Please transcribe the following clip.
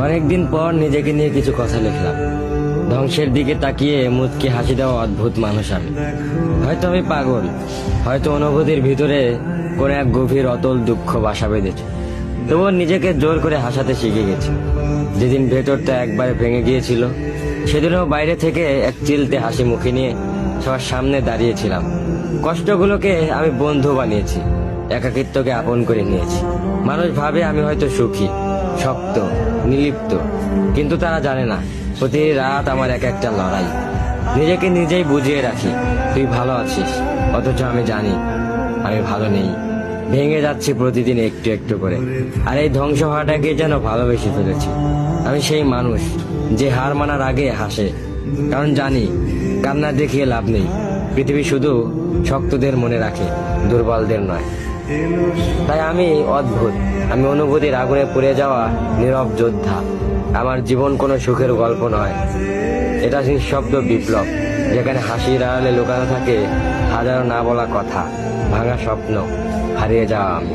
অনেকদিন পর নিজেকে নিয়ে কিছু কথা লিখলাম। ধ্বংসের দিকে তাকিয়ে মুচকি হাসি দেওয়া অদ্ভুত মানুষ আমি। হয়তো আমি পাগল, হয়তো অনুভূতির ভিতরে কোন এক গভীর অতল দুঃখ বাসা বেঁধেছে। তবুও নিজেকে জোর করে হাসাতে শিখে গেছি। যেদিন ভেতরটা একবারে ভেঙে গিয়েছিল, সেদিনও বাইরে থেকে এক চিলতে হাসি মুখে নিয়ে সবার সামনে দাঁড়িয়েছিলাম। কষ্টগুলোকে আমি বন্ধু বানিয়েছি, একাকিত্বকে আপন করে নিয়েছি। মানুষ ভাবে আমি হয়তো সুখী, শক্ত, নির্লিপ্ত, কিন্তু তারা জানে না প্রতি রাত আমার এক একটা লড়াই। নিজেকে নিজেই বুঝিয়ে রাখি তুই ভালো আছিস, অথচ আমি জানি আমি ভালো নেই। ভেঙে যাচ্ছি প্রতিদিন একটু একটু করে, আর এই ধ্বংস হওয়াটাকে যেন ভালোবেসে ফেলেছি। আমি সেই মানুষ যে হার মানার আগে হাসে, কারণ জানি কান্না দেখিয়ে লাভ নেই। পৃথিবী শুধু শক্তদের মনে রাখে, দুর্বলদের নয়। তাই আমি অদ্ভুত, আমি অনুভূতির আগুনে পুড়ে যাওয়া নীরব যোদ্ধা। আমার জীবন কোনো সুখের গল্প নয়, এটা নিঃশব্দ বিপ্লব, যেখানে হাসির আড়ালে লুকানো থাকে হাজারো না বলা কথা, ভাঙা স্বপ্ন, হারিয়ে যাওয়া আমি।